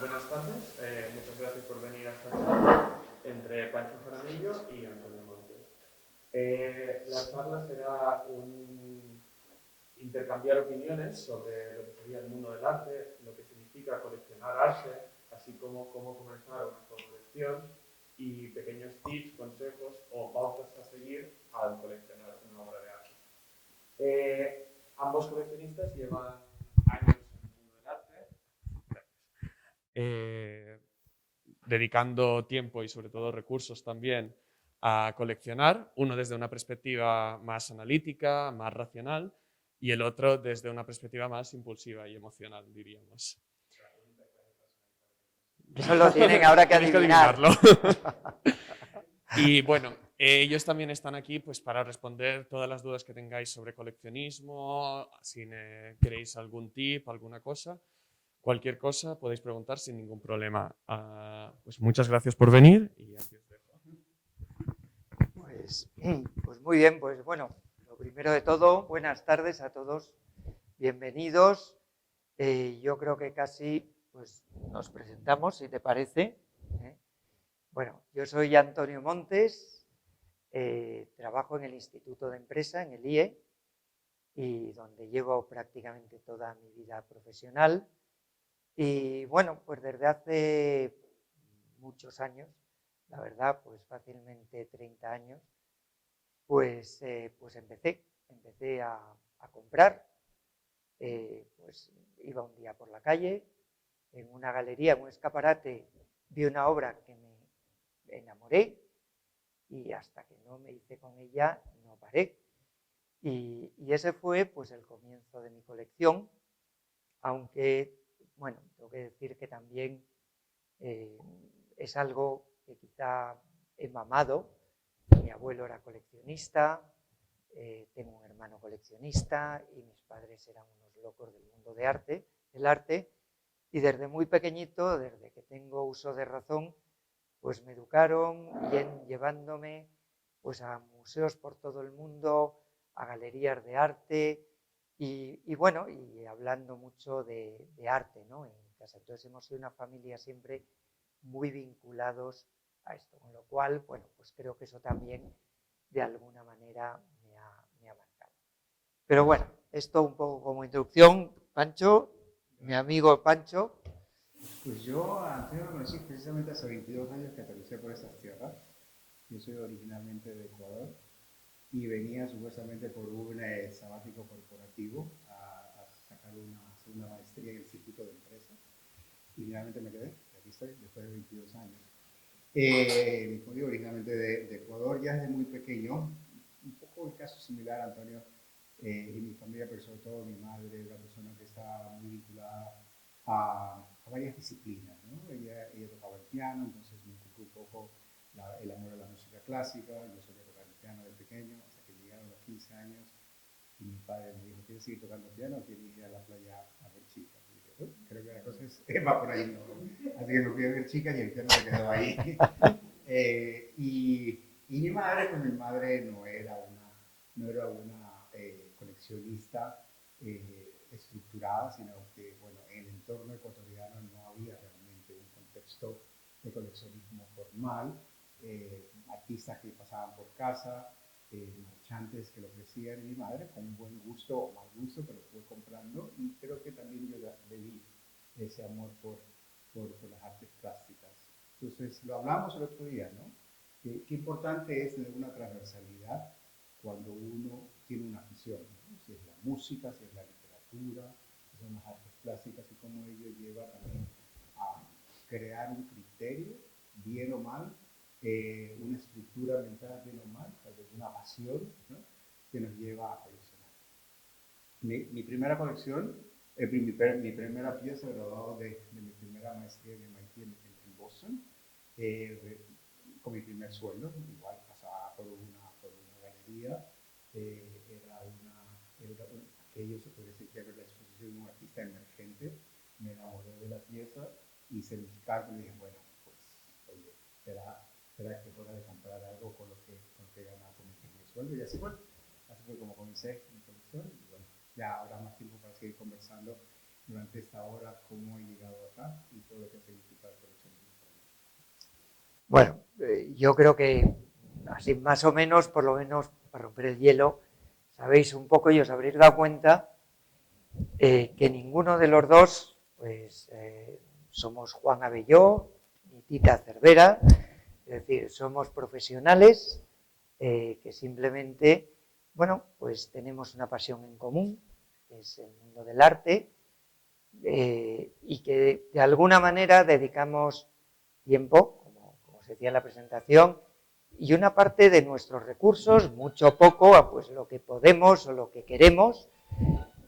Buenas tardes, muchas gracias por venir a esta charla entre Pancho Jaramillo y Antonio Montes. La charla será un intercambiar opiniones sobre lo que sería el mundo del arte, lo que significa coleccionar arte, así como cómo comenzar una colección y pequeños tips, consejos o pautas a seguir al coleccionar una obra de arte. Ambos coleccionistas llevan años en el mundo del arte, dedicando tiempo y sobre todo recursos también a coleccionar, uno desde una perspectiva más analítica, más racional, y el otro desde una perspectiva más impulsiva y emocional, diríamos. Eso lo tienen ahora que Tienes que adivinar. adivinarlo. Y bueno, ellos también están aquí pues, para responder todas las dudas que tengáis sobre coleccionismo, si queréis algún tip, alguna cosa. Cualquier cosa podéis preguntar sin ningún problema. Pues muchas gracias por venir y aquí os dejo. Pues muy bien, pues bueno, lo primero de todo, buenas tardes a todos, bienvenidos. Yo creo que casi pues, nos presentamos, si te parece. Bueno, yo soy Antonio Montes, trabajo en el Instituto de Empresa, en el IE, y donde llevo prácticamente toda mi vida profesional. Y bueno, pues desde hace muchos años, la verdad, pues fácilmente 30 años, pues empecé a comprar, pues iba un día por la calle, en una galería, en un escaparate, vi una obra que me enamoré y hasta que no me hice con ella no paré. Y ese fue pues el comienzo de mi colección, aunque, bueno, tengo que decir que también eh, es algo que quizá he mamado. Mi abuelo era coleccionista, tengo un hermano coleccionista y mis padres eran unos locos del mundo del arte, y desde muy pequeñito, desde que tengo uso de razón, pues me educaron llevándome pues a museos por todo el mundo, a galerías de arte y bueno, y hablando mucho de arte, ¿no? En casa. Entonces hemos sido una familia siempre muy vinculados a esto, con lo cual, bueno, pues creo que eso también de alguna manera me ha marcado. Pero bueno, esto un poco como introducción. Pancho, mi amigo Pancho. Pues yo Antonio lo conocí precisamente hace 22 años que aterricé por esas tierras. Yo soy originalmente de Ecuador y venía supuestamente por un sabático corporativo a sacar una segunda maestría en el circuito de empresas y finalmente me quedé. Aquí estoy después de 22 años. Como digo, originalmente de Ecuador, ya desde muy pequeño, un poco el caso similar, Antonio, y mi familia, pero sobre todo mi madre, una persona que estaba muy vinculada a varias disciplinas, ¿no? Ella tocaba el piano, entonces me inculcó un poco el amor a la música clásica. Yo solía tocar el piano de pequeño hasta que llegaron los 15 años y mi padre me dijo: ¿quieres seguir tocando piano o quieres ir a la playa a ver chicas? Y dije: creo que la cosa va por ahí, ¿no? Así que me fui a ver chicas y el piano se quedó ahí. Y mi madre, pues mi madre no era una coleccionista estructurada, sino que, bueno, en el entorno ecuatoriano no había realmente un contexto de coleccionismo formal. Artistas que pasaban por casa, marchantes que lo ofrecían, y mi madre, con un buen gusto o mal gusto, pero fue comprando, y creo que también yo debí ese amor por las artes plásticas. Entonces, lo hablamos el otro día, ¿no? Qué importante es tener una transversalidad cuando uno tiene una afición, ¿no? Si es la música, si es la literatura, si son las artes plásticas, y cómo ello lleva también a crear un criterio, bien o mal, una estructura mental, bien o mal, tal vez una pasión, ¿no? Que nos lleva a coleccionar. Mi primera colección, mi primera pieza graduado de mi primera maestría en MIT en Boston, con mi primer sueldo, igual pasaba por una galería, aquello se podría decir que era la exposición de un artista emergente. Me enamoré de la pieza, hice el cálculo y dije: bueno, pues, oye, será que es hora de comprar algo con lo que ganaba con mi primer sueldo. Y así fue como comencé mi colección. Y bueno, ya habrá más tiempo para seguir conversando durante esta hora cómo he llegado acá y todo lo que ha significado el coleccionismo para mí. Bueno, yo creo que así más o menos, por lo menos para romper el hielo, sabéis un poco y os habréis dado cuenta que ninguno de los dos, pues somos Juan Abelló ni Tita Cervera, es decir, somos profesionales que simplemente, bueno, pues tenemos una pasión en común, que es el mundo del arte, y que de alguna manera dedicamos tiempo, como se decía en la presentación, y una parte de nuestros recursos, mucho o poco, a pues lo que podemos o lo que queremos,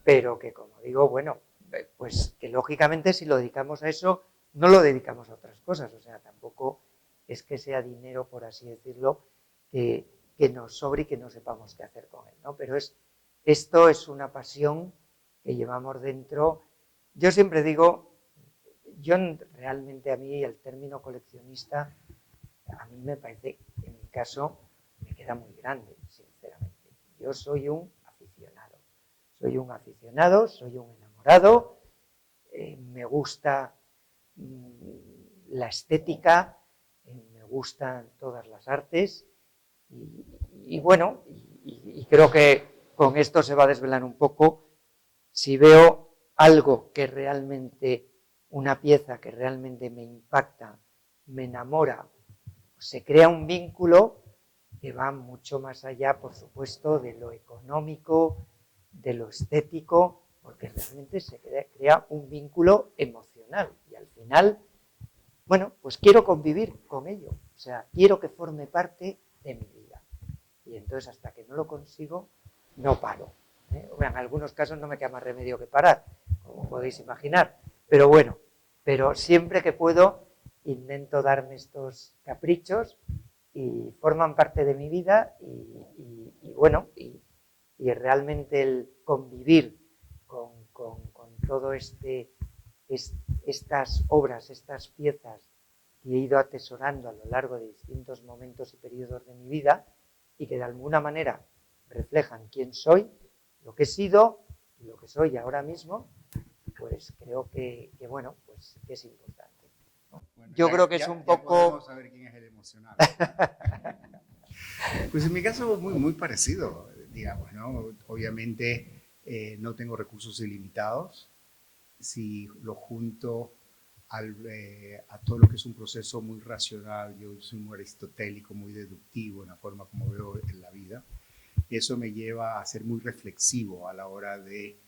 pero que, como digo, bueno, pues que lógicamente si lo dedicamos a eso, no lo dedicamos a otras cosas, o sea, tampoco es que sea dinero, por así decirlo, que nos sobre y que no sepamos qué hacer con él, ¿no? Pero esto es una pasión que llevamos dentro. Yo siempre digo, yo realmente a mí el término coleccionista, a mí me parece, en mi caso, me queda muy grande, sinceramente. Yo soy un aficionado, soy un enamorado, me gusta la estética, me gustan todas las artes y bueno, y creo que con esto se va a desvelar un poco. Si veo algo que realmente, una pieza que realmente me impacta, me enamora, se crea un vínculo que va mucho más allá, por supuesto, de lo económico, de lo estético, porque realmente se crea un vínculo emocional y al final, bueno, pues quiero convivir con ello, o sea, quiero que forme parte de mi vida. Y entonces hasta que no lo consigo, no paro. En algunos casos no me queda más remedio que parar, como podéis imaginar, pero bueno, pero siempre que puedo intento darme estos caprichos y forman parte de mi vida y bueno, y realmente el convivir con todo estas obras, estas piezas que he ido atesorando a lo largo de distintos momentos y periodos de mi vida y que de alguna manera reflejan quién soy, lo que he sido y lo que soy ahora mismo, pues creo que bueno, pues que es importante, ¿no? Bueno, Yo creo que es un poco... podemos saber quién es el emocional. Pues en mi caso muy parecido, digamos, ¿no? Obviamente no tengo recursos ilimitados. Si lo junto a todo lo que es un proceso muy racional, yo soy muy aristotélico, muy deductivo en la forma como veo en la vida, eso me lleva a ser muy reflexivo a la hora de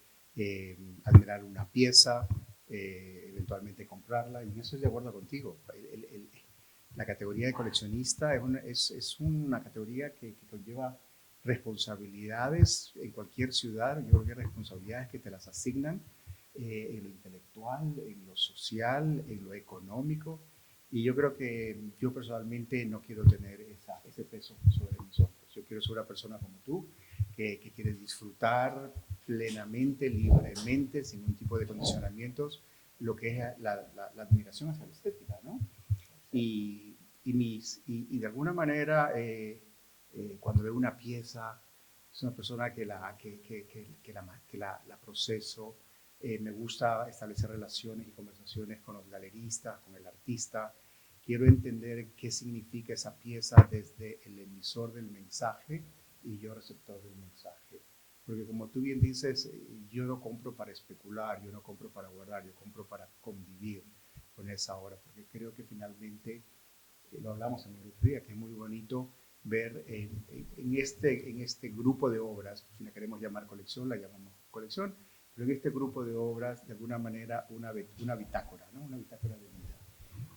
admirar una pieza, eventualmente comprarla, y en eso estoy de acuerdo contigo. La categoría de coleccionista es una categoría que conlleva responsabilidades en cualquier ciudad. Yo creo que hay responsabilidades que te las asignan en lo intelectual, en lo social, en lo económico, y yo creo que yo personalmente no quiero tener ese peso sobre mis hombros. Yo quiero ser una persona como tú, que quiere disfrutar plenamente, libremente, sin ningún tipo de condicionamientos, lo que es la admiración hacia la estética, ¿no? Y de alguna manera, cuando veo una pieza, es una persona que la proceso. Me gusta establecer relaciones y conversaciones con los galeristas, con el artista. Quiero entender qué significa esa pieza desde el emisor del mensaje y yo receptor del mensaje. Porque como tú bien dices, yo no compro para especular, yo no compro para guardar, yo compro para convivir con esa obra, porque creo que finalmente, lo hablamos en el otro día, que es muy bonito ver en este grupo de obras, si la queremos llamar colección, la llamamos colección, pero en este grupo de obras, de alguna manera, una bitácora, ¿no? Una bitácora de vida.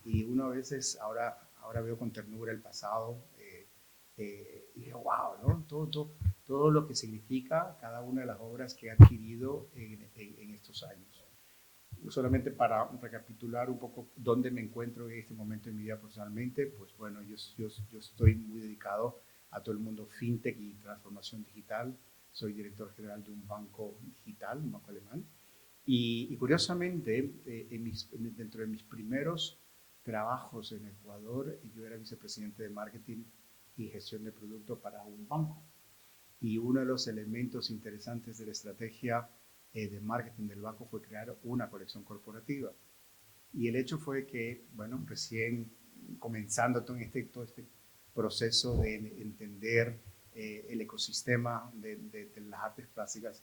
Y uno a veces, ahora veo con ternura el pasado, y digo, wow, ¿no? Todo lo que significa cada una de las obras que he adquirido en estos años. Solamente para recapitular un poco dónde me encuentro en este momento en mi vida personalmente, pues bueno, yo estoy muy dedicado a todo el mundo fintech y transformación digital. Soy director general de un banco digital, un banco alemán. Y curiosamente, dentro de mis primeros trabajos en Ecuador, yo era vicepresidente de marketing y gestión de producto para un banco. Y uno de los elementos interesantes de la estrategia de marketing del banco fue crear una colección corporativa. Y el hecho fue que, bueno, recién comenzando todo este proceso de entender el ecosistema de las artes plásticas,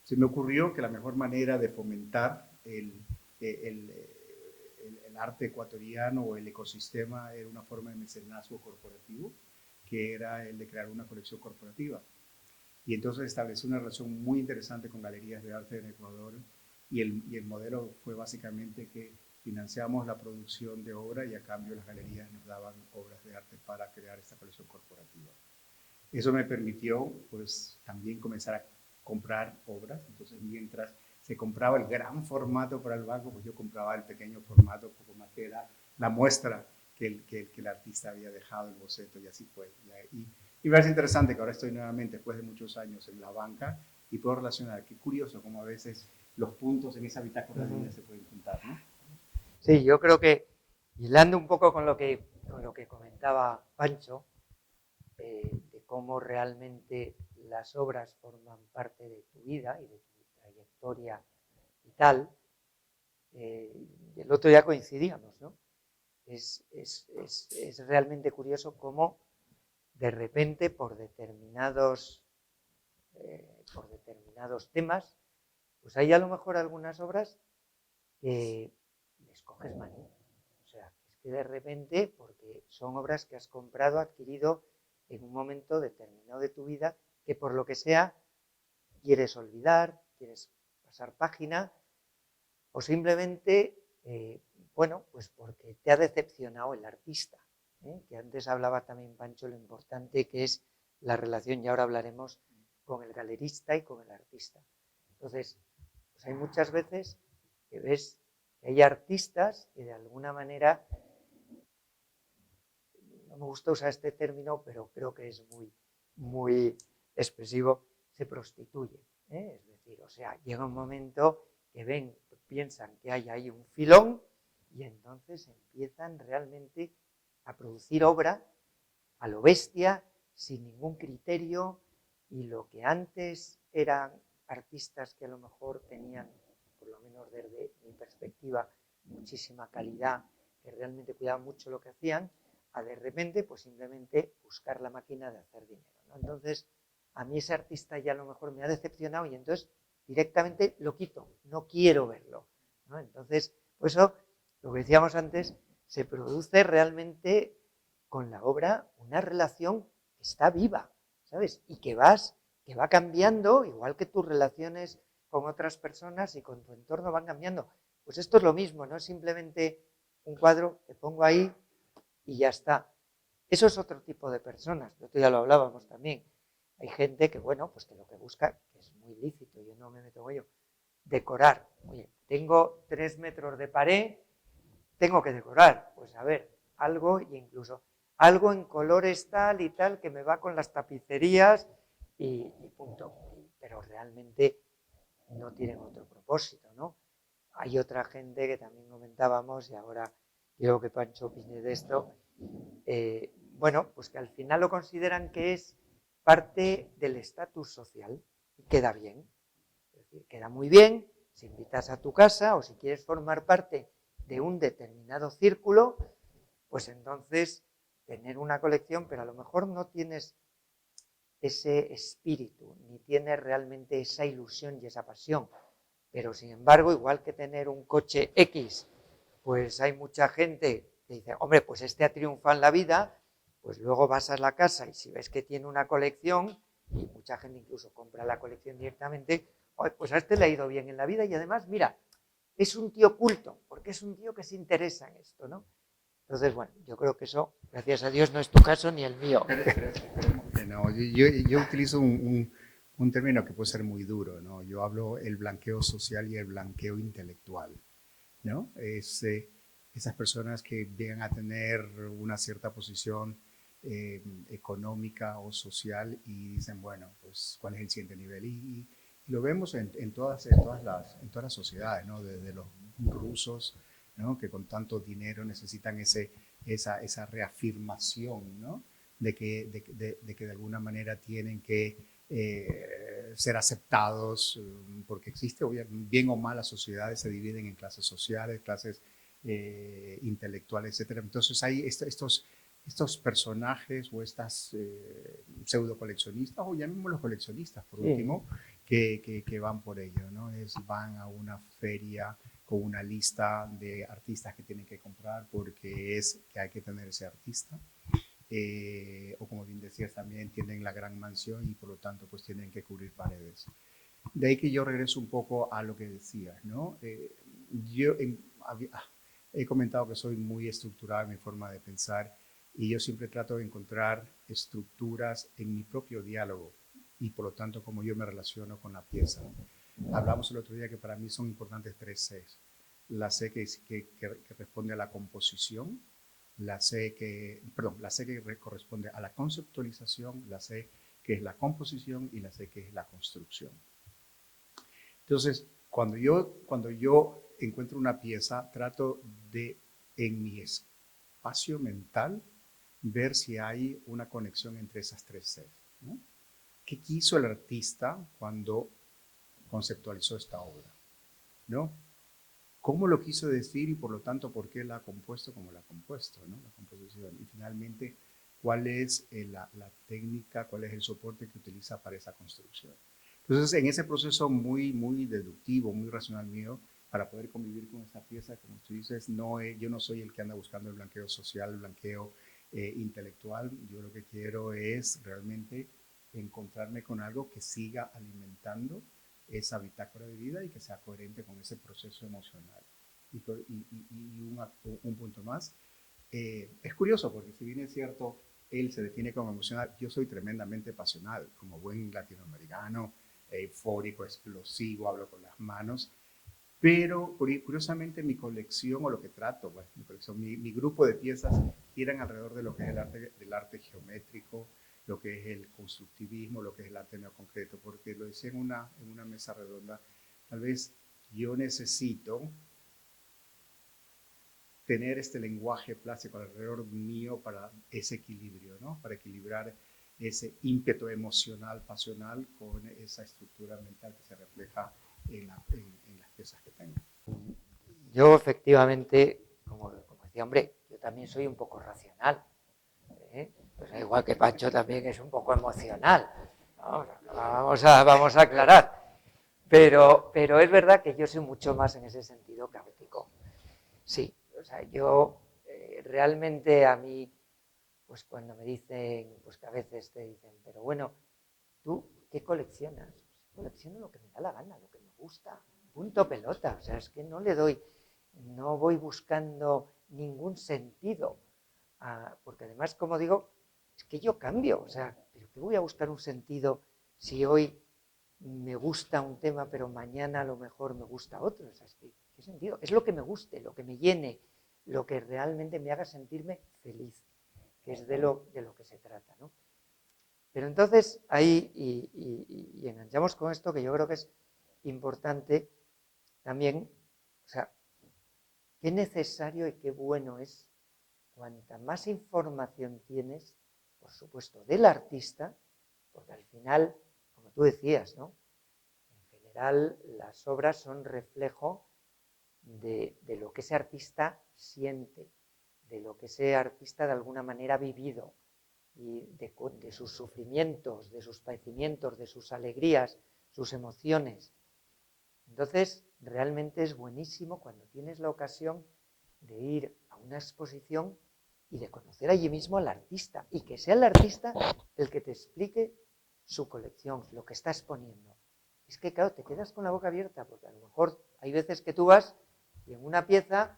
se me ocurrió que la mejor manera de fomentar el arte ecuatoriano o el ecosistema era una forma de mecenazgo corporativo, que era el de crear una colección corporativa. Y entonces establecí una relación muy interesante con galerías de arte en Ecuador y el modelo fue básicamente que financiamos la producción de obra y a cambio las galerías nos daban obras de arte para crear esta colección corporativa. Eso me permitió pues también comenzar a comprar obras, entonces mientras se compraba el gran formato para el banco, pues yo compraba el pequeño formato, poco más que era la muestra que el artista había dejado, el boceto, y así fue. Y me parece interesante que ahora estoy nuevamente, después de muchos años, en la banca y puedo relacionar. Qué curioso cómo a veces los puntos en esa bitácora de vida se pueden juntar, ¿no? Sí, yo creo que, hilando un poco con lo que comentaba Pancho, de cómo realmente las obras forman parte de tu vida y de tu trayectoria y tal, el otro día coincidíamos, ¿no? Es realmente curioso cómo de repente por determinados temas, pues hay a lo mejor algunas obras que les coges manía. O sea, es que de repente, porque son obras que has comprado, adquirido en un momento determinado de tu vida, que por lo que sea quieres olvidar, quieres pasar página, o simplemente, bueno, pues porque te ha decepcionado el artista, que antes hablaba también Pancho lo importante que es la relación, y ahora hablaremos con el galerista y con el artista. Entonces, pues hay muchas veces que ves que hay artistas que de alguna manera, no me gusta usar este término, pero creo que es muy expresivo, se prostituyen. Es decir, o sea, llega un momento que piensan que hay ahí un filón y entonces empiezan realmente a producir obra a lo bestia, sin ningún criterio, y lo que antes eran artistas que a lo mejor tenían, por lo menos desde mi perspectiva, muchísima calidad, que realmente cuidaban mucho lo que hacían, a de repente pues simplemente buscar la máquina de hacer dinero, ¿no? Entonces, a mí ese artista ya a lo mejor me ha decepcionado y entonces directamente lo quito, no quiero verlo, ¿no? Entonces, por eso, lo que decíamos antes, se produce realmente con la obra una relación que está viva, ¿sabes? Y que va cambiando, igual que tus relaciones con otras personas y con tu entorno van cambiando. Pues esto es lo mismo, no es simplemente un cuadro que pongo ahí y ya está. Eso es otro tipo de personas, esto ya lo hablábamos también. Hay gente que, bueno, pues que lo que busca, que es muy lícito, yo no me meto con ello, decorar. Oye, tengo 3 metros de pared, tengo que decorar. Pues a ver, algo, y incluso algo en colores tal y tal que me va con las tapicerías y punto. Pero realmente no tienen otro propósito, ¿no? Hay otra gente que también comentábamos, y ahora quiero que Pancho opine de esto, bueno, pues que al final lo consideran que es parte del estatus social y queda bien. Es decir, queda muy bien si invitas a tu casa o si quieres formar parte de un determinado círculo, pues entonces tener una colección, pero a lo mejor no tienes ese espíritu, ni tienes realmente esa ilusión y esa pasión. Pero sin embargo, igual que tener un coche X, pues hay mucha gente que dice, hombre, pues este ha triunfado en la vida, pues luego vas a la casa y si ves que tiene una colección, y mucha gente incluso compra la colección directamente, pues a este le ha ido bien en la vida y además, mira, es un tío culto, porque es un tío que se interesa en esto, ¿no? Entonces, bueno, yo creo que eso, gracias a Dios, no es tu caso ni el mío. No, yo utilizo un término que puede ser muy duro, ¿no? Yo hablo el blanqueo social y el blanqueo intelectual, ¿no? Esas personas que llegan a tener una cierta posición económica o social y dicen, bueno, pues, ¿cuál es el siguiente nivel? Y lo vemos en todas las sociedades, ¿no? Desde los rusos, ¿no? Que con tanto dinero necesitan esa reafirmación, ¿no? De que de alguna manera tienen que ser aceptados, porque existe, bien o mal, las sociedades se dividen en clases sociales, clases intelectuales, etc. Entonces hay estos personajes o estas pseudo coleccionistas, o llamémoslos coleccionistas por último, que van por ello, ¿no? Van a una feria con una lista de artistas que tienen que comprar porque es que hay que tener ese artista. O como bien decías también, tienen la gran mansión y por lo tanto pues tienen que cubrir paredes. De ahí que yo regreso un poco a lo que decías, ¿no? Yo he comentado que soy muy estructurado en mi forma de pensar y yo siempre trato de encontrar estructuras en mi propio diálogo y por lo tanto como yo me relaciono con la pieza. Hablamos el otro día que para mí son importantes 3 Cs. La C que responde a la composición, la C que corresponde a la conceptualización, la C que es la composición y la C que es la construcción. Entonces, cuando yo encuentro una pieza, trato de, en mi espacio mental, ver si hay una conexión entre esas 3 Cs, ¿no? ¿Qué quiso el artista cuando conceptualizó esta obra, ¿no? ¿Cómo lo quiso decir y por lo tanto por qué la ha compuesto como la ha compuesto, ¿no? La composición. Y finalmente, ¿cuál es la técnica, cuál es el soporte que utiliza para esa construcción? Entonces, en ese proceso muy deductivo, muy racional mío, para poder convivir con esa pieza, como tú dices, yo no soy el que anda buscando el blanqueo social, el blanqueo intelectual. Yo lo que quiero es realmente encontrarme con algo que siga alimentando esa bitácora de vida y que sea coherente con ese proceso emocional. Y un punto más, es curioso porque si bien es cierto, él se define como emocional, yo soy tremendamente pasional, como buen latinoamericano, eufórico, explosivo, hablo con las manos, pero curiosamente mi colección o lo que trato, bueno, mi grupo de piezas giran alrededor de lo que es el arte geométrico, lo que es el constructivismo, lo que es el arte neoconcreto, porque lo decía en una mesa redonda, tal vez yo necesito tener este lenguaje plástico alrededor mío para ese equilibrio, ¿no? Para equilibrar ese ímpetu emocional, pasional, con esa estructura mental que se refleja en las piezas que tengo. Yo efectivamente, como decía, hombre, yo también soy un poco racional, ¿eh? Pues igual que Pancho también es un poco emocional, ¿no? Vamos a aclarar. Pero es verdad que yo soy mucho más en ese sentido caótico. Sí, o sea, yo realmente a mí, pues cuando me dicen, pues que a veces te dicen, pero bueno, ¿tú qué coleccionas? Pues colecciono lo que me da la gana, lo que me gusta, punto pelota. O sea, es que no voy buscando ningún sentido. Porque además, como digo, es que yo cambio. O sea, ¿pero qué voy a buscar un sentido si hoy me gusta un tema, pero mañana a lo mejor me gusta otro? O sea, es que, ¿qué sentido? Es lo que me guste, lo que me llene, lo que realmente me haga sentirme feliz, que es de lo que se trata, ¿no? Pero entonces ahí, y enganchamos con esto que yo creo que es importante también, o sea, qué necesario y qué bueno es cuanta más información tienes, por supuesto, del artista, porque al final, como tú decías, ¿no? En general, las obras son reflejo de lo que ese artista siente, de lo que ese artista de alguna manera ha vivido, y de sus sufrimientos, de sus padecimientos, de sus alegrías, sus emociones. Entonces, realmente es buenísimo cuando tienes la ocasión de ir a una exposición y de conocer allí mismo al artista, y que sea el artista el que te explique su colección, lo que está exponiendo. Es que, claro, te quedas con la boca abierta, porque a lo mejor hay veces que tú vas y en una pieza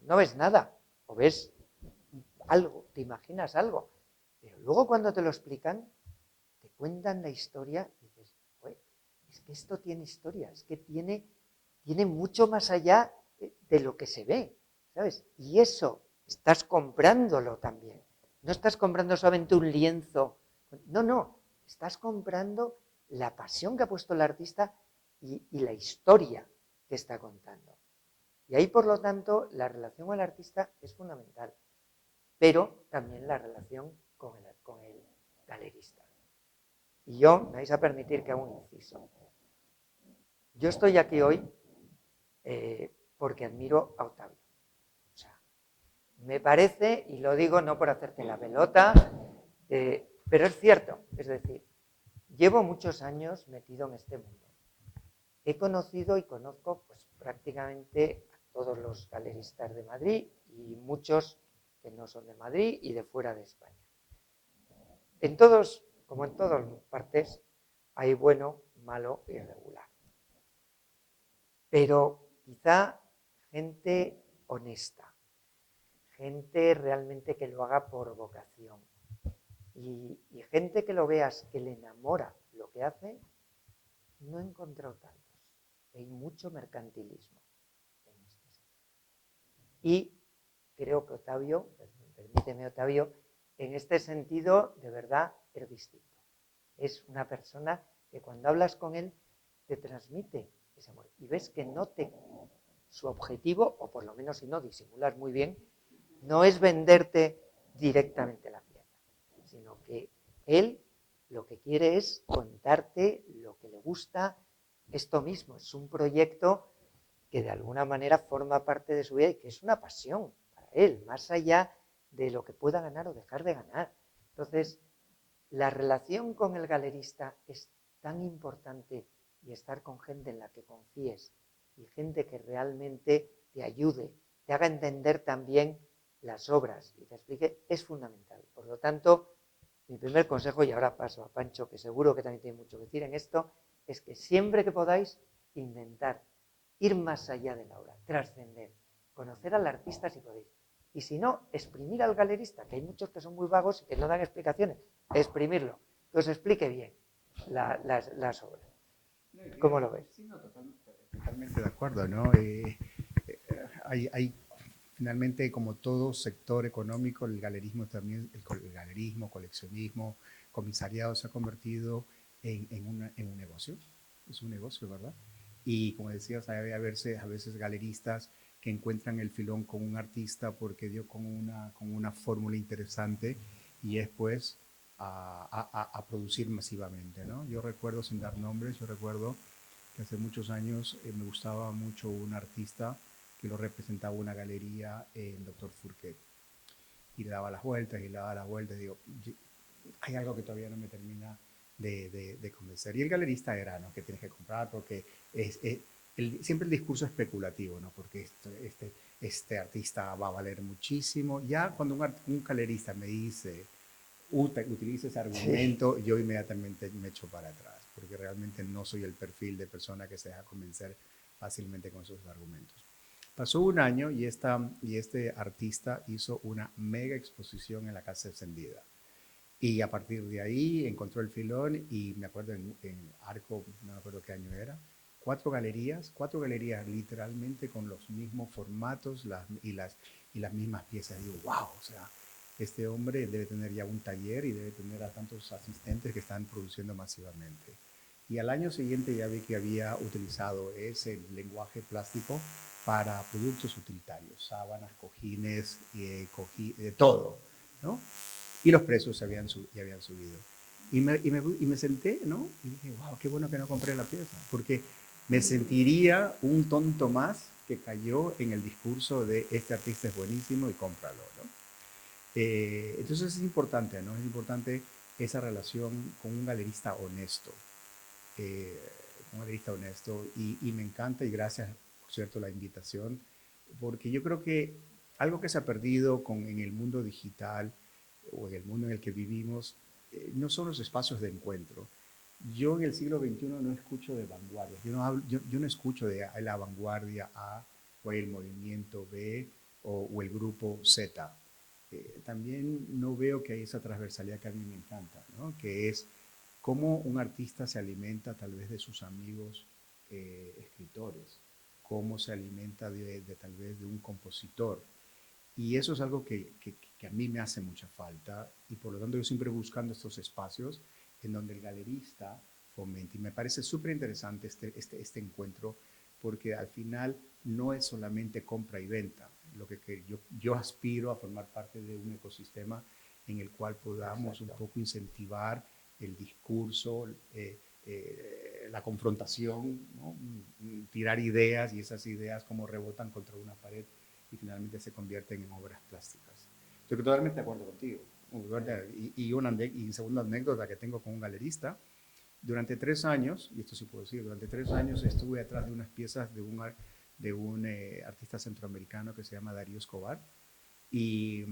no ves nada, o ves algo, te imaginas algo, pero luego cuando te lo explican, te cuentan la historia y dices, es que esto tiene historia, es que tiene mucho más allá de lo que se ve, ¿sabes? Y eso estás comprándolo también. No estás comprando solamente un lienzo, no, estás comprando la pasión que ha puesto el artista y la historia que está contando. Y ahí, por lo tanto, la relación con el artista es fundamental, pero también la relación con el galerista. Y yo, me vais a permitir que haga un inciso. Yo estoy aquí hoy porque admiro a Octavio. O sea, me parece, y lo digo no por hacerte la pelota, pero es cierto, es decir, llevo muchos años metido en este mundo. He conocido y conozco pues, prácticamente a todos los galeristas de Madrid y muchos que no son de Madrid y de fuera de España. En todos, como en todas partes, hay bueno, malo y regular. Pero quizá gente honesta, gente realmente que lo haga por vocación y gente que lo veas que le enamora lo que hace, no he encontrado tantos. Hay mucho mercantilismo en este sector. Y creo que Octavio, permíteme Octavio, en este sentido de verdad es distinto. Es una persona que cuando hablas con él te transmite ese amor y ves que no te... Su objetivo, o por lo menos si no disimulas muy bien, no es venderte directamente la pieza, sino que él lo que quiere es contarte lo que le gusta, esto mismo, es un proyecto que de alguna manera forma parte de su vida y que es una pasión para él, más allá de lo que pueda ganar o dejar de ganar. Entonces, la relación con el galerista es tan importante y estar con gente en la que confíes y gente que realmente te ayude, te haga entender también las obras y te explique, es fundamental. Por lo tanto, mi primer consejo, y ahora paso a Pancho, que seguro que también tiene mucho que decir en esto, es que siempre que podáis, intentar ir más allá de la obra, trascender, conocer al artista si podéis. Y si no, exprimir al galerista, que hay muchos que son muy vagos y que no dan explicaciones, exprimirlo, que os explique bien las obras. ¿Cómo lo ves? Sí, no, totalmente de acuerdo, ¿no? Hay finalmente, como todo sector económico, el galerismo también, el galerismo, coleccionismo, comisariado se ha convertido en un negocio. Es un negocio, ¿verdad? Y como decías, hay a veces galeristas que encuentran el filón con un artista porque dio con una fórmula interesante y es pues a producir masivamente, ¿no? Yo recuerdo, sin dar nombres, yo recuerdo que hace muchos años me gustaba mucho un artista que lo representaba una galería en Dr. Fourquet. Y le daba las vueltas y le daba las vueltas. Digo, hay algo que todavía no me termina de convencer. Y el galerista era, ¿no? Que tienes que comprar porque siempre el discurso especulativo, ¿no? Porque este artista va a valer muchísimo. Ya cuando un galerista me dice, utiliza ese argumento, yo inmediatamente me echo para atrás, porque realmente no soy el perfil de persona que se deja convencer fácilmente con esos argumentos. Pasó un año y este artista hizo una mega exposición en la Casa Encendida. Y a partir de ahí encontró el filón y me acuerdo en Arco, no me acuerdo qué año era, cuatro galerías literalmente con los mismos formatos y las mismas piezas. Y digo, wow, o sea, este hombre debe tener ya un taller y debe tener a tantos asistentes que están produciendo masivamente. Y al año siguiente ya vi que había utilizado ese lenguaje plástico para productos utilitarios, sábanas, cojines, todo, ¿no? Y los precios ya habían subido. Y me senté, ¿no? Y dije, wow, qué bueno que no compré la pieza, porque me sentiría un tonto más que cayó en el discurso de este artista es buenísimo y cómpralo, ¿no? Entonces es importante, ¿no? Es importante esa relación con un galerista honesto, y me encanta y gracias, por cierto, la invitación, porque yo creo que algo que se ha perdido en el mundo digital o en el mundo en el que vivimos no son los espacios de encuentro. Yo en el siglo XXI no escucho de vanguardia, yo no escucho de la vanguardia A o el movimiento B o el grupo Z. También no veo que hay esa transversalidad que a mí me encanta, ¿no? Que es cómo un artista se alimenta tal vez de sus amigos escritores, cómo se alimenta tal vez de un compositor. Y eso es algo que a mí me hace mucha falta y por lo tanto yo siempre buscando estos espacios en donde el galerista fomente. Y me parece súper interesante este encuentro porque al final no es solamente compra y venta. Lo que yo aspiro a formar parte de un ecosistema en el cual podamos un poco incentivar el discurso, la confrontación, ¿no? Tirar ideas y esas ideas como rebotan contra una pared y finalmente se convierten en obras plásticas. Estoy totalmente de acuerdo contigo. Y segunda anécdota que tengo con un galerista, durante 3 años, y esto sí puedo decir, durante 3 años estuve atrás de unas piezas de un artista centroamericano que se llama Darío Escobar, y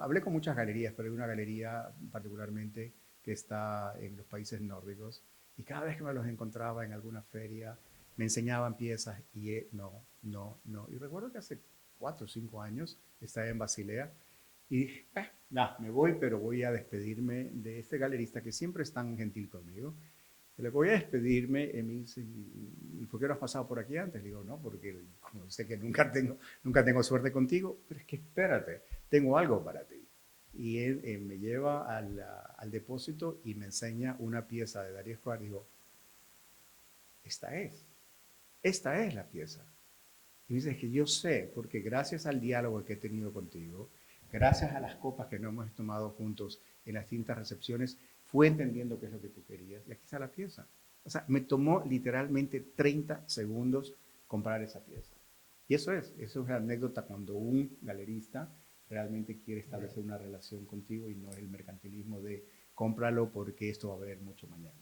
hablé con muchas galerías, pero hay una galería particularmente que está en los países nórdicos, y cada vez que me los encontraba en alguna feria, me enseñaban piezas y no. Y recuerdo que hace 4 o 5 años estaba en Basilea y dije, me voy, pero voy a despedirme de este galerista que siempre es tan gentil conmigo. Le voy a despedirme y me dice, ¿y por qué no has pasado por aquí antes? Le digo, no, porque como sé que nunca tengo suerte contigo, pero es que espérate, tengo algo para ti. Y él me lleva al depósito y me enseña una pieza de Darío Escobar. Digo, esta es la pieza. Y me dice, es que yo sé, porque gracias al diálogo que he tenido contigo, gracias a las copas que nos hemos tomado juntos en las distintas recepciones, fue entendiendo qué es lo que tú querías y aquí está la pieza. O sea, me tomó literalmente 30 segundos comprar esa pieza. Y eso es una anécdota cuando un galerista realmente quiere establecer una relación contigo y no el mercantilismo de cómpralo porque esto va a haber mucho mañana.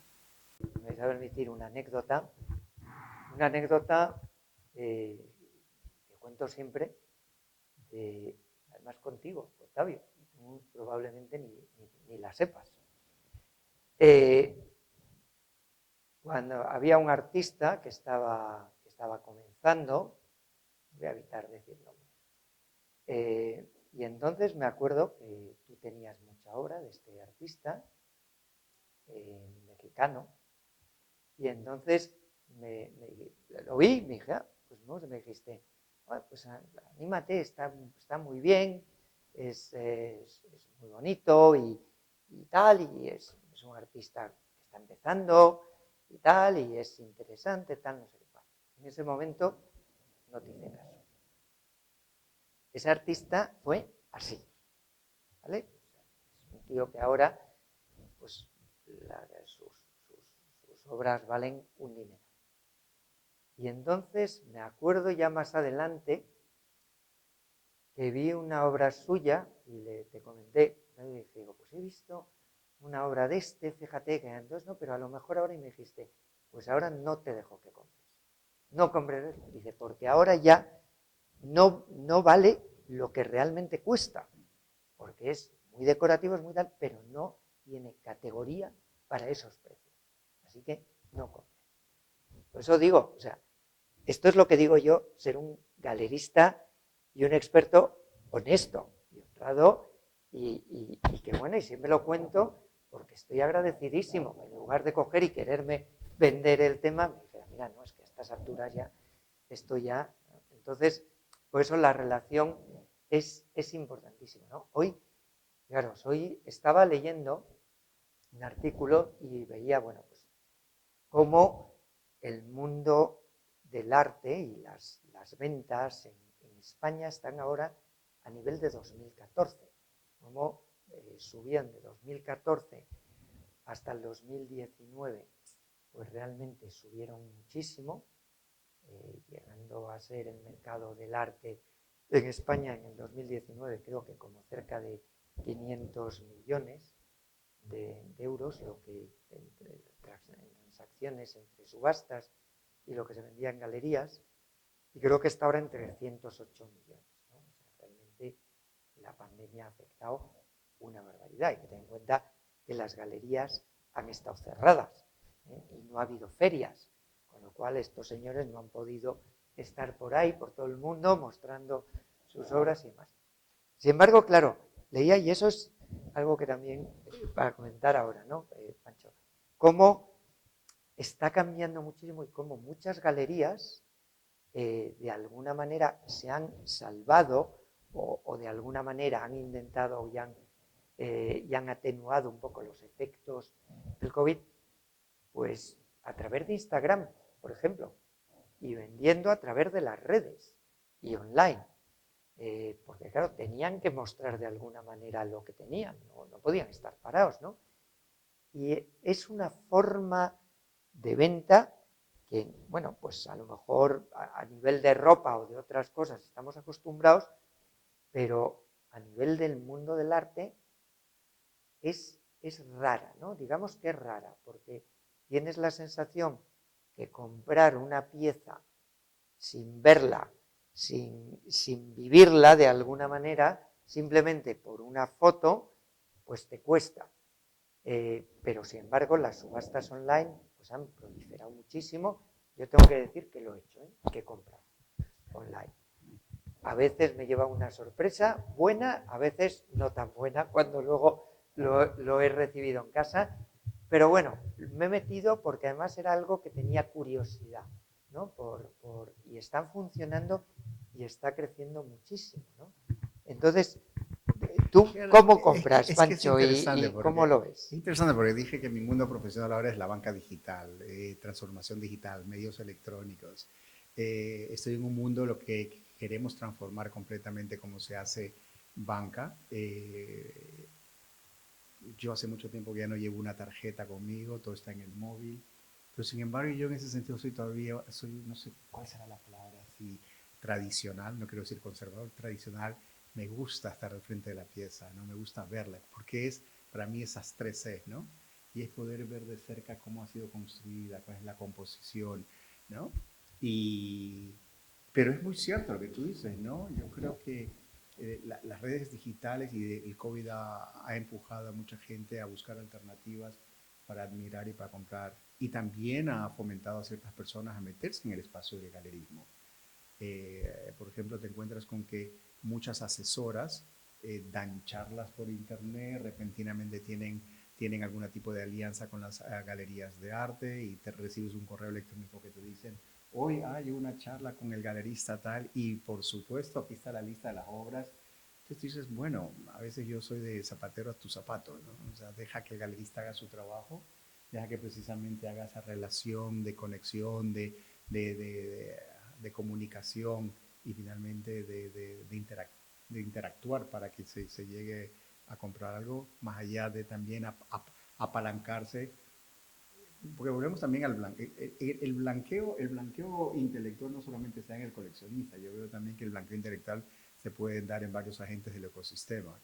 Me vais a permitir una anécdota que cuento siempre, además contigo, Octavio, y tú probablemente ni la sepas. Cuando había un artista que estaba comenzando, voy a evitar decir nombres, y entonces me acuerdo que tú tenías mucha obra de este artista mexicano, y entonces lo vi, me dije, pues no, me dijiste, pues anímate, está muy bien, es muy bonito y tal, y es un artista que está empezando y tal, y es interesante, tal, no sé qué. En ese momento no te hice caso. Ese artista fue así, ¿vale? Es un tío que ahora, pues, sus obras valen un dinero. Y entonces me acuerdo ya más adelante que vi una obra suya y te comenté, y digo, pues he visto una obra de fíjate que entonces no, pero a lo mejor ahora, y me dijiste, pues ahora no te dejo que compres. No compres, dice, porque ahora ya no vale lo que realmente cuesta, porque es muy decorativo, es muy tal, pero no tiene categoría para esos precios. Así que no compres. Por eso digo, o sea, esto es lo que digo yo, ser un galerista y un experto honesto y honrado y que bueno, y siempre lo cuento porque estoy agradecidísimo. En lugar de coger y quererme vender el tema, me dije, mira, no, es que a estas alturas ya, esto ya. Entonces, por eso la relación es importantísima, ¿no? Hoy, claro, estaba leyendo un artículo y veía, bueno, pues cómo el mundo del arte y las ventas en España están ahora a nivel de 2014. Cómo subían de 2014 hasta el 2019, pues realmente subieron muchísimo, llegando a ser el mercado del arte en España en el 2019 creo que como cerca de 500 millones de euros, lo que entre transacciones, entre subastas y lo que se vendía en galerías, y creo que está ahora en 308 millones, ¿no? O sea, realmente la pandemia ha afectado una barbaridad. Hay que tener en cuenta que las galerías han estado cerradas y no ha habido ferias, con lo cual estos señores no han podido estar por ahí, por todo el mundo, mostrando sus obras y demás. Sin embargo, claro, leía, y eso es algo que también para comentar ahora, ¿no, Pancho? Cómo está cambiando muchísimo y cómo muchas galerías de alguna manera se han salvado o de alguna manera han intentado y han atenuado un poco los efectos del COVID, pues a través de Instagram, por ejemplo, y vendiendo a través de las redes y online. Porque claro, tenían que mostrar de alguna manera lo que tenían, no podían estar parados, ¿no? Y es una forma de venta que, bueno, pues a lo mejor a nivel de ropa o de otras cosas estamos acostumbrados, pero a nivel del mundo del arte es rara, ¿no? Digamos que es rara, porque tienes la sensación que comprar una pieza sin verla, sin vivirla de alguna manera, simplemente por una foto, pues te cuesta. Pero sin embargo las subastas online pues han proliferado muchísimo. Yo tengo que decir que lo he hecho, que he comprado online. A veces me lleva una sorpresa buena, a veces no tan buena cuando luego lo he recibido en casa. Pero bueno, me he metido porque además era algo que tenía curiosidad, ¿no? Y están funcionando y está creciendo muchísimo, ¿no? Entonces, ¿tú cómo compras, Es que es Pancho, interesante y cómo lo ves? es interesante porque dije que mi mundo profesional ahora es la banca digital, transformación digital, medios electrónicos. Estoy en un mundo lo que queremos transformar completamente cómo se hace banca. Yo hace mucho tiempo que ya no llevo una tarjeta conmigo, todo está en el móvil. Pero sin embargo, yo en ese sentido soy, no sé cuál será la palabra, así, tradicional, no quiero decir conservador, tradicional. Me gusta estar al frente de la pieza, ¿no? Me gusta verla, porque para mí esas 3 C, ¿no? Y es poder ver de cerca cómo ha sido construida, cuál es la composición, ¿no? Y, pero es muy cierto lo que tú dices, ¿no? Yo creo que las redes digitales y el COVID ha empujado a mucha gente a buscar alternativas para admirar y para comprar. Y también ha fomentado a ciertas personas a meterse en el espacio del galerismo. Por ejemplo, te encuentras con que muchas asesoras dan charlas por internet, repentinamente tienen algún tipo de alianza con las galerías de arte y te recibes un correo electrónico que te dicen, hoy hay una charla con el galerista tal y por supuesto aquí está la lista de las obras. Entonces tú dices, bueno, a veces yo soy de zapatero a tu zapato, ¿no? O sea, deja que el galerista haga su trabajo, deja que precisamente haga esa relación de conexión, de, de, de comunicación y finalmente de interactuar para que se llegue a comprar algo, más allá de también apalancarse, porque volvemos también al blanqueo. El blanqueo intelectual no solamente está en el coleccionista, yo veo también que el blanqueo intelectual se puede dar en varios agentes del ecosistema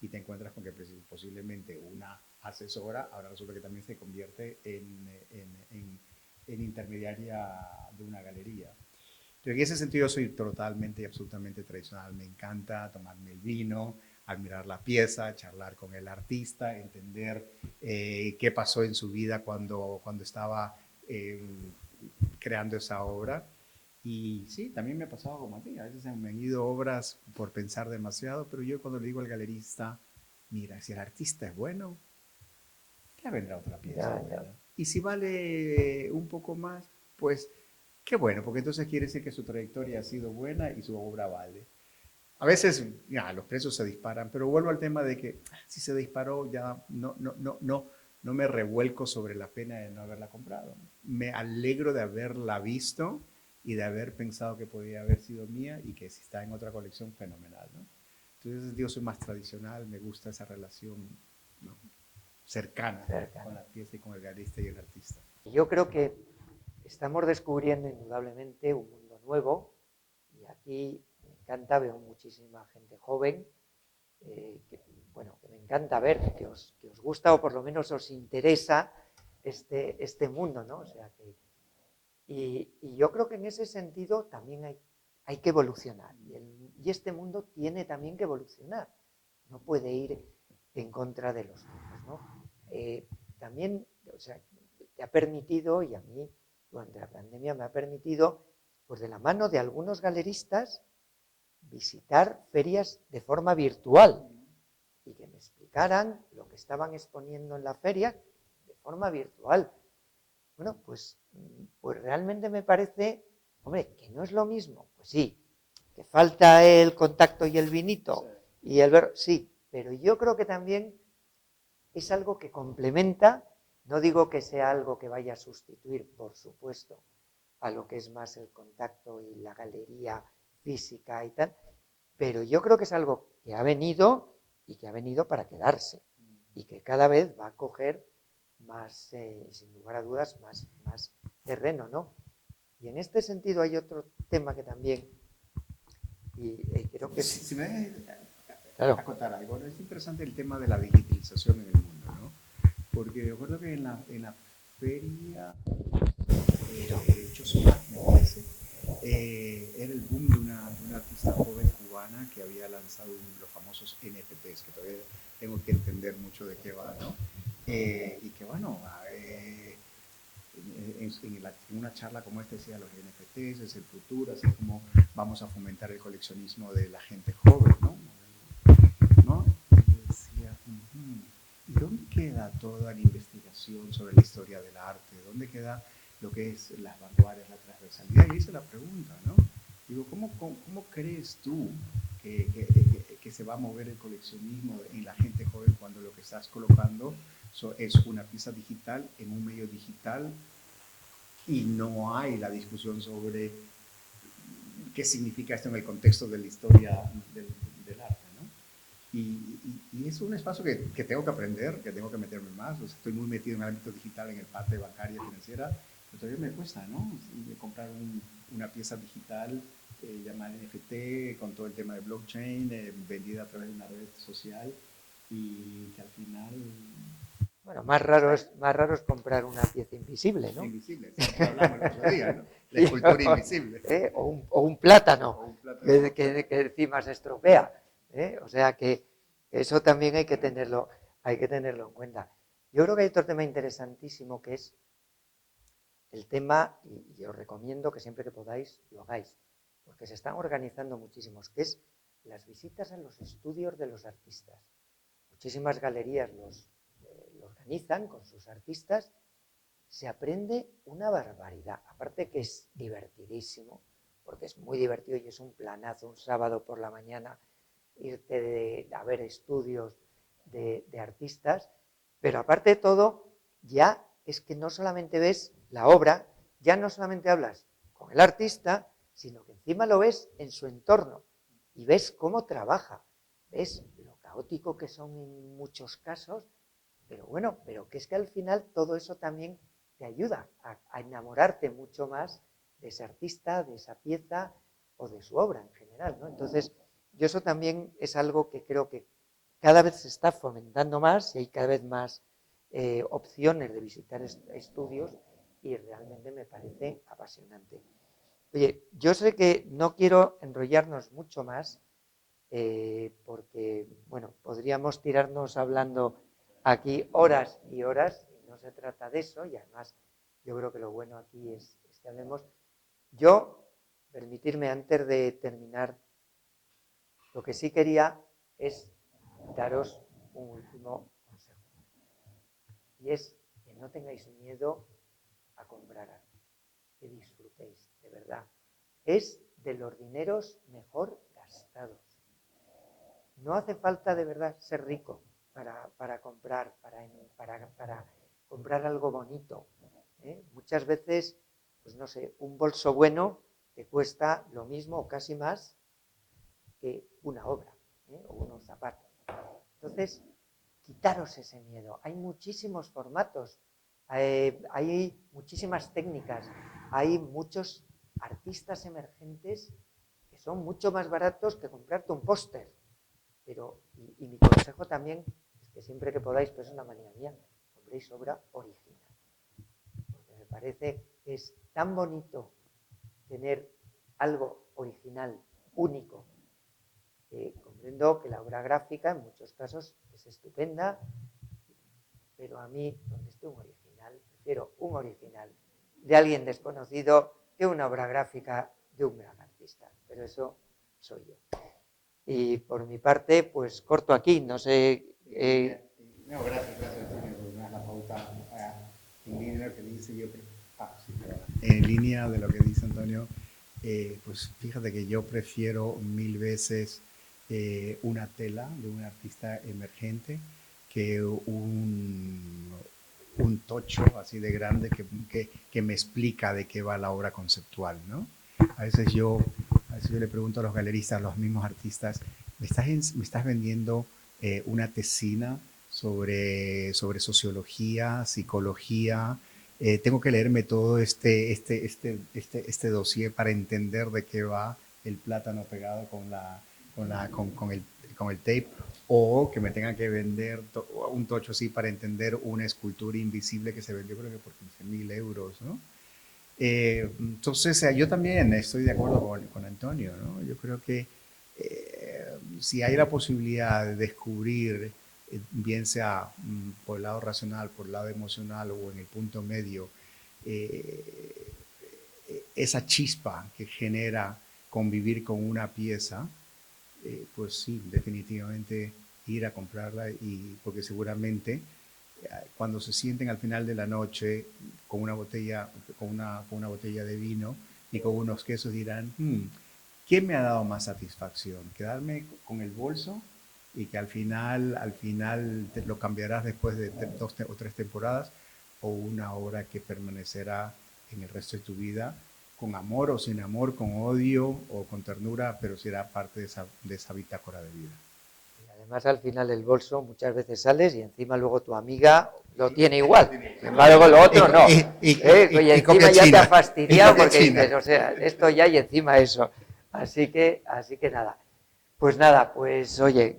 y te encuentras con que posiblemente una asesora ahora resulta que también se convierte en intermediaria de una galería. Pero en ese sentido yo soy totalmente y absolutamente tradicional. Me encanta tomarme el vino, admirar la pieza, charlar con el artista, entender qué pasó en su vida cuando estaba creando esa obra. Y sí, también me ha pasado como a ti. A veces me han ido obras por pensar demasiado, pero yo cuando le digo al galerista, mira, si el artista es bueno, ya vendrá otra pieza buena. Y si vale un poco más, pues qué bueno, porque entonces quiere decir que su trayectoria ha sido buena y su obra vale. A veces ya, los precios se disparan, pero vuelvo al tema de que si se disparó ya no me revuelco sobre la pena de no haberla comprado. Me alegro de haberla visto y de haber pensado que podía haber sido mía y que si está en otra colección, fenomenal, ¿no? Entonces yo soy más tradicional, me gusta esa relación, ¿no?, cercana con la pieza y con el galerista y el artista. Yo creo que estamos descubriendo indudablemente un mundo nuevo y aquí me encanta, veo muchísima gente joven, bueno, que me encanta ver que os gusta o por lo menos os interesa este mundo, ¿no? O sea que, y yo creo que en ese sentido también hay que evolucionar y este mundo tiene también que evolucionar, no puede ir en contra de los tiempos, ¿no? También, o sea, te ha permitido, y a mí durante la pandemia me ha permitido, pues de la mano de algunos galeristas, visitar ferias de forma virtual y que me explicaran lo que estaban exponiendo en la feria de forma virtual. Bueno, pues realmente me parece, hombre, que no es lo mismo. Pues sí, que falta el contacto y el vinito y el ver, sí, pero yo creo que también es algo que complementa, no digo que sea algo que vaya a sustituir, por supuesto, a lo que es más el contacto y la galería física y tal, pero yo creo que es algo que ha venido y que ha venido para quedarse y que cada vez va a coger sin lugar a dudas, más terreno, ¿no? Y en este sentido hay otro tema que también, y creo que si me claro, acotar algo, ¿no? Es interesante el tema de la digitalización en el mundo, ¿no? Porque recuerdo que en la feria Chosma, me parece, era el boom de una artista joven cubana que había lanzado los famosos NFTs, que todavía tengo que entender mucho de qué va, ¿no? Y que bueno, en una charla como esta decía, los NFTs es el futuro, así como vamos a fomentar el coleccionismo de la gente joven, ¿no? ¿No? Y decía, ¿y dónde queda toda la investigación sobre la historia del arte? ¿Dónde queda lo que es las vanguardias, la transversalidad? Y hice la pregunta, ¿no? Digo, ¿cómo crees tú que se va a mover el coleccionismo en la gente joven cuando lo que estás colocando es una pieza digital en un medio digital y no hay la discusión sobre qué significa esto en el contexto de la historia del arte, ¿no? Y es un espacio que tengo que aprender, que tengo que meterme más. O sea, estoy muy metido en el ámbito digital, en el parte bancaria, financiera, pero todavía me cuesta, ¿no? Comprar una pieza digital llamada NFT con todo el tema de blockchain, vendida a través de una red social y que al final... bueno, más raro es comprar una pieza invisible, ¿no? Invisible, que hablamos el otro día, ¿no? La escultura invisible. O un plátano, O un plátano. que encima se estropea. O sea que eso también hay que tenerlo en cuenta. Yo creo que hay otro tema interesantísimo que es el tema, y os recomiendo que siempre que podáis lo hagáis, porque se están organizando muchísimos, que es las visitas a los estudios de los artistas. Muchísimas galerías lo organizan con sus artistas. Se aprende una barbaridad, aparte que es divertidísimo, porque es muy divertido y es un planazo un sábado por la mañana irte a ver estudios de artistas, pero aparte de todo, ya es que no solamente ves la obra, ya no solamente hablas con el artista, sino que encima lo ves en su entorno y ves cómo trabaja, ves lo caótico que son en muchos casos, pero bueno, pero que es que al final todo eso también te ayuda a enamorarte mucho más de ese artista, de esa pieza o de su obra en general, ¿no? Entonces, yo eso también es algo que creo que cada vez se está fomentando más y hay cada vez más opciones de visitar estudios y realmente me parece apasionante. Oye, yo sé que no quiero enrollarnos mucho más porque, bueno, podríamos tirarnos hablando aquí horas y horas y no se trata de eso y además yo creo que lo bueno aquí es que hablemos. Yo, permitirme antes de terminar, lo que sí quería es daros un último consejo y es que no tengáis miedo a comprar arte, que disfrutéis, de verdad. Es de los dineros mejor gastados. No hace falta de verdad ser rico para comprar, para comprar algo bonito. Muchas veces, pues no sé, un bolso bueno te cuesta lo mismo o casi más que una obra o unos zapatos. Entonces, quitaros ese miedo. Hay muchísimos formatos, hay muchísimas técnicas, hay muchos artistas emergentes que son mucho más baratos que comprarte un póster. Pero, y mi consejo también es que siempre que podáis, pues es una manía mía, compréis obra original. Porque me parece que es tan bonito tener algo original, único. Comprendo que la obra gráfica en muchos casos es estupenda, pero a mí, donde esté un original, prefiero un original de alguien desconocido que una obra gráfica de un gran artista. Pero eso soy yo. Y por mi parte, pues corto aquí, no sé... No, gracias, Antonio, por dar la pauta en línea de lo que dice yo. En línea de lo que dice Antonio, pues fíjate que yo prefiero 1000 veces una tela de un artista emergente que un tocho así de grande que me explica de qué va la obra conceptual, ¿no? A veces yo le pregunto a los galeristas, a los mismos artistas, ¿me estás vendiendo una tesina sobre sociología, psicología. Tengo que leerme todo este dossier para entender de qué va el plátano pegado con el tape, o que me tengan que vender un tocho así para entender una escultura invisible que se vendió creo que por 15.000 euros, ¿no? Entonces, yo también estoy de acuerdo con Antonio, ¿no? Yo creo que si hay la posibilidad de descubrir, bien sea por el lado racional, por el lado emocional o en el punto medio, esa chispa que genera convivir con una pieza, pues sí, definitivamente ir a comprarla, y porque seguramente cuando se sienten al final de la noche con una botella, con una botella de vino y con unos quesos, dirán, ¿qué me ha dado más satisfacción? ¿Quedarme con el bolso y que al final te lo cambiarás después de 2 o 3 temporadas, o una obra que permanecerá en el resto de tu vida, con amor o sin amor, con odio o con ternura, pero será parte de esa bitácora de vida? Y además al final el bolso muchas veces sales y encima luego tu amiga lo tiene igual. Sin embargo, lo otro no. Oye, encima ya te ha fastidiado porque dices, o sea, esto ya y encima eso. Así que nada. Pues nada, pues oye,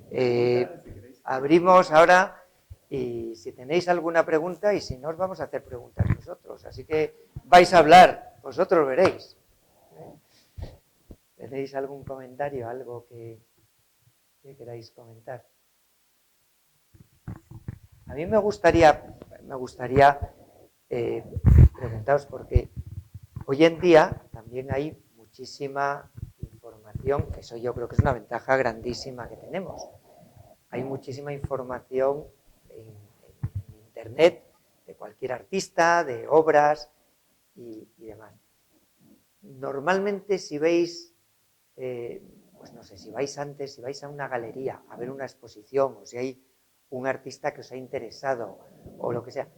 abrimos ahora y si tenéis alguna pregunta, y si no os vamos a hacer preguntas nosotros. Así que vais a hablar, vosotros veréis. ¿Tenéis algún comentario, algo que queráis comentar? A mí me gustaría preguntaros, porque hoy en día también hay muchísima información, eso yo creo que es una ventaja grandísima que tenemos. Hay muchísima información en Internet de cualquier artista, de obras y demás. Normalmente si veis, pues no sé, si vais a una galería a ver una exposición, o si hay un artista que os ha interesado o lo que sea,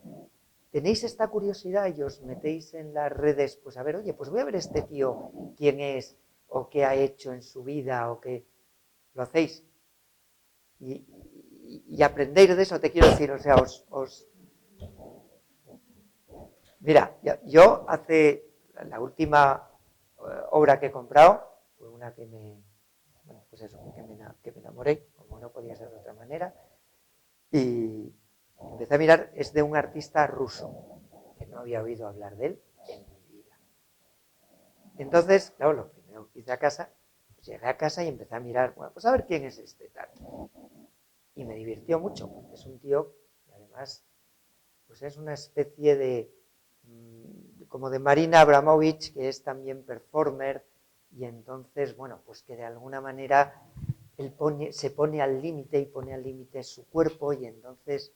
tenéis esta curiosidad y os metéis en las redes, pues a ver, oye, pues voy a ver este tío quién es o qué ha hecho en su vida, o qué lo hacéis y aprendéis de eso, te quiero decir, o sea, mira, yo hace la última obra que he comprado fue una que que me enamoré, como no podía ser de otra manera, y empecé a mirar. Es de un artista ruso, que no había oído hablar de él en mi vida. Entonces, claro, lo primero que hice pues llegué a casa y empecé a mirar, bueno, pues a ver quién es este tal. Y me divirtió mucho, porque es un tío que además, pues es una especie de, como de Marina Abramovich, que es también performer, y entonces, bueno, pues que de alguna manera él se pone al límite y pone al límite su cuerpo, y entonces,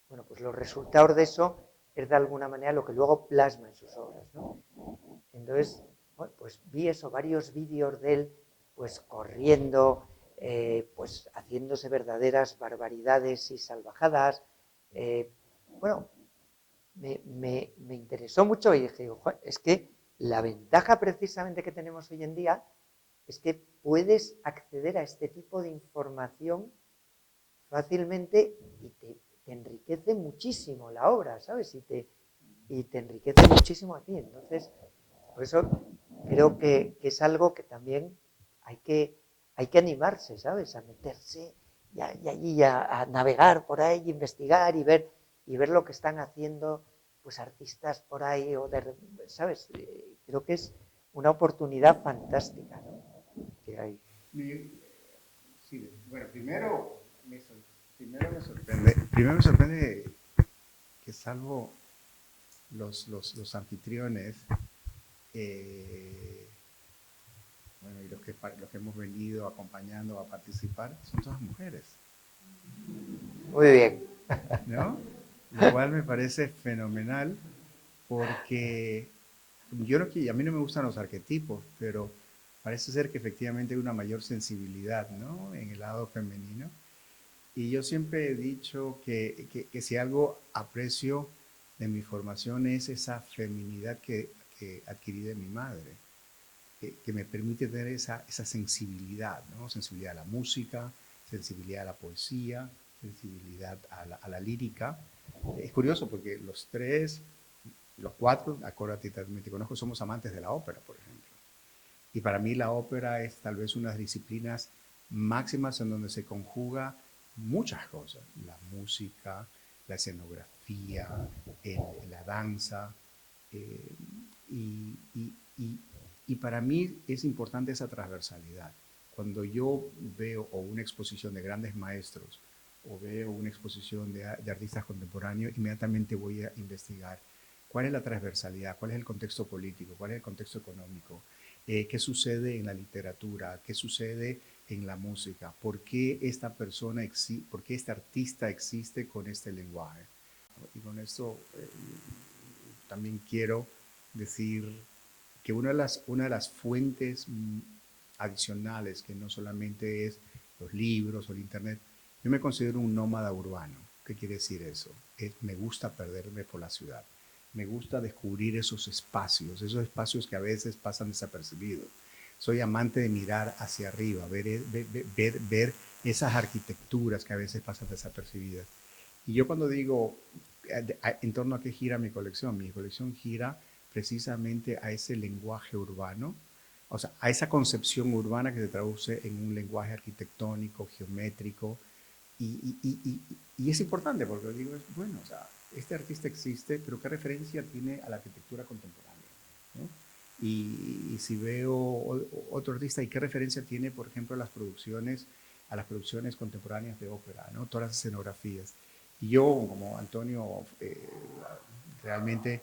bueno, pues los resultados de eso es de alguna manera lo que luego plasma en sus obras, ¿no? Entonces, bueno, pues vi eso, varios vídeos de él, pues corriendo, pues haciéndose verdaderas barbaridades y salvajadas. Bueno, me interesó mucho y dije, es que la ventaja precisamente que tenemos hoy en día es que puedes acceder a este tipo de información fácilmente y te enriquece muchísimo la obra, ¿sabes? Y te enriquece muchísimo a ti. Entonces, por eso creo que es algo que también hay que animarse, ¿sabes? A meterse y a navegar por ahí, investigar y ver lo que están haciendo pues artistas por ahí, ¿sabes? Creo que es una oportunidad fantástica, ¿no? Que hay. Sí, bueno, primero me sorprende que, salvo los anfitriones, bueno, y los que hemos venido acompañando a participar, son todas mujeres. Muy bien. ¿No? Lo cual me parece fenomenal, porque a mí no me gustan los arquetipos, pero parece ser que efectivamente hay una mayor sensibilidad, ¿no?, en el lado femenino. Y yo siempre he dicho que si algo aprecio de mi formación es esa feminidad que adquirí de mi madre, que me permite tener esa sensibilidad, ¿no? Sensibilidad a la música, sensibilidad a la poesía, sensibilidad a la lírica. Es curioso porque los cuatro, acuérdate, también te conozco, somos amantes de la ópera, por ejemplo. Y para mí la ópera es tal vez una de las disciplinas máximas en donde se conjuga muchas cosas, la música, la escenografía, la danza, eh, y, y, y, y para mí es importante esa transversalidad. Cuando yo veo o una exposición de grandes maestros o veo una exposición de artistas contemporáneos, inmediatamente voy a investigar cuál es la transversalidad, cuál es el contexto político, cuál es el contexto económico, qué sucede en la literatura, qué sucede en la música, por qué esta persona, por qué este artista existe con este lenguaje. Y con esto también quiero decir que una de las fuentes adicionales, que no solamente es los libros o el internet, yo me considero un nómada urbano. ¿Qué quiere decir eso? Me gusta perderme por la ciudad. Me gusta descubrir esos espacios que a veces pasan desapercibidos. Soy amante de mirar hacia arriba, ver esas arquitecturas que a veces pasan desapercibidas. Y yo cuando digo en torno a qué gira mi colección gira precisamente a ese lenguaje urbano, o sea, a esa concepción urbana que se traduce en un lenguaje arquitectónico, geométrico, y es importante porque digo, bueno, o sea, este artista existe, pero ¿qué referencia tiene a la arquitectura contemporánea? ¿No? Y si veo otro artista, ¿y qué referencia tiene, por ejemplo, a las producciones contemporáneas de ópera, ¿no? Todas las escenografías? Y yo, como Antonio, realmente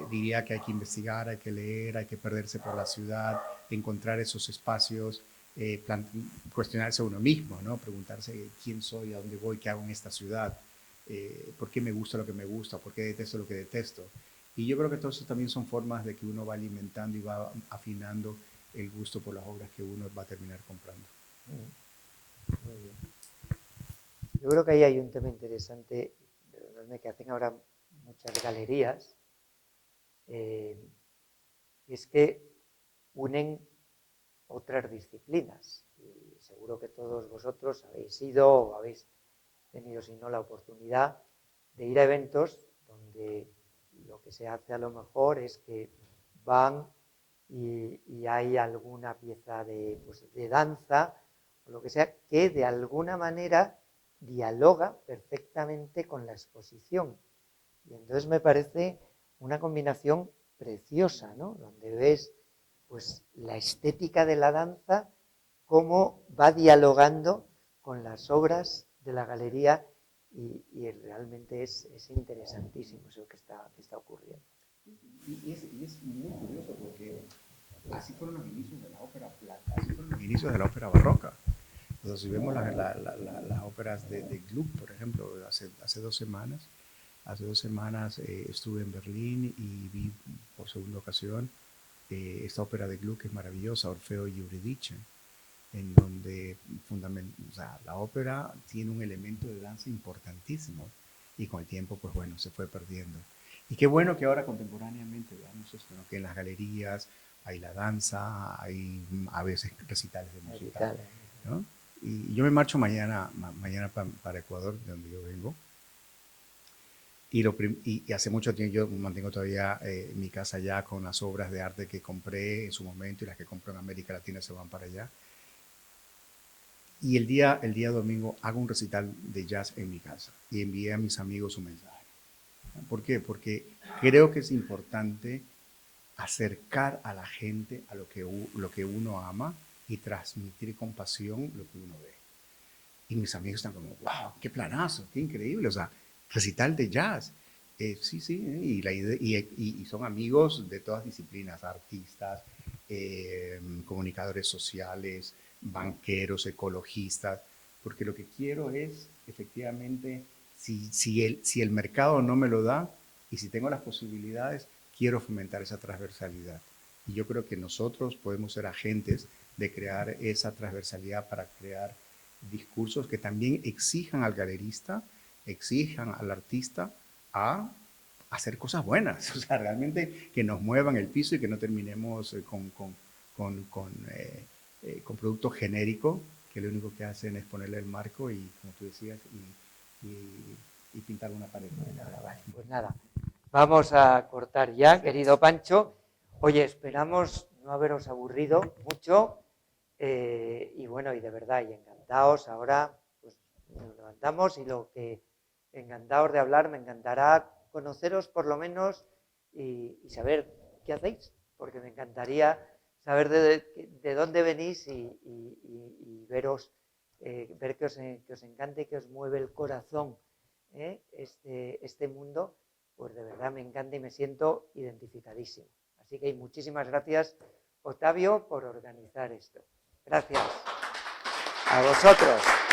diría que hay que investigar, hay que leer, hay que perderse por la ciudad, encontrar esos espacios, cuestionarse a uno mismo, ¿no? Preguntarse quién soy, a dónde voy, qué hago en esta ciudad, por qué me gusta lo que me gusta, por qué detesto lo que detesto. Y yo creo que todo eso también son formas de que uno va alimentando y va afinando el gusto por las obras que uno va a terminar comprando. Muy bien. Yo creo que ahí hay un tema interesante que hacen ahora muchas galerías, es que unen otras disciplinas. Y seguro que todos vosotros habéis ido o habéis tenido, si no, la oportunidad de ir a eventos donde lo que se hace a lo mejor es que van y hay alguna pieza de danza o lo que sea que de alguna manera dialoga perfectamente con la exposición. Y entonces me parece una combinación preciosa, ¿no? Donde ves pues la estética de la danza, cómo va dialogando con las obras de la galería y realmente es interesantísimo eso que está ocurriendo. Y es muy curioso porque así fueron los inicios de la ópera plata, así fueron los inicios de la ópera barroca. Entonces, si vemos las óperas de Gluck, por ejemplo, hace 2 semanas, estuve en Berlín y vi por segunda ocasión esta ópera de Gluck que es maravillosa, Orfeo y Eurídice, en donde o sea, la ópera tiene un elemento de danza importantísimo y con el tiempo, pues bueno, se fue perdiendo. Y qué bueno que ahora contemporáneamente veamos esto, ¿no? Que en las galerías hay la danza, hay a veces recitales de música, ¿no? Y yo me marcho mañana para Ecuador, de donde yo vengo. Y hace mucho tiempo yo mantengo todavía mi casa allá con las obras de arte que compré en su momento y las que compro en América Latina se van para allá. Y el día domingo hago un recital de jazz en mi casa y envié a mis amigos un mensaje. ¿Por qué? Porque creo que es importante acercar a la gente a lo que uno ama y transmitir con pasión lo que uno ve. Y mis amigos están como, wow, qué planazo, qué increíble, o sea, recital de jazz. Sí, sí, y son amigos de todas disciplinas, artistas, comunicadores sociales, banqueros, ecologistas, porque lo que quiero es, efectivamente, si el mercado no me lo da y si tengo las posibilidades, quiero fomentar esa transversalidad. Y yo creo que nosotros podemos ser agentes de crear esa transversalidad para crear discursos que también exijan al galerista, exijan al artista a hacer cosas buenas, o sea, realmente que nos muevan el piso y que no terminemos con productos genéricos que lo único que hacen es ponerle el marco y, como tú decías, y pintar una pared. Vale, pues nada, vamos a cortar ya, querido Pancho. Oye, esperamos no haberos aburrido mucho y bueno, y de verdad, y encantados ahora, pues nos levantamos y lo que encantados de hablar, me encantará conoceros por lo menos y saber qué hacéis, porque me encantaría saber de dónde venís y veros, ver que os encante, que os mueve el corazón este mundo, pues de verdad me encanta y me siento identificadísimo. Así que muchísimas gracias, Octavio, por organizar esto. Gracias a vosotros.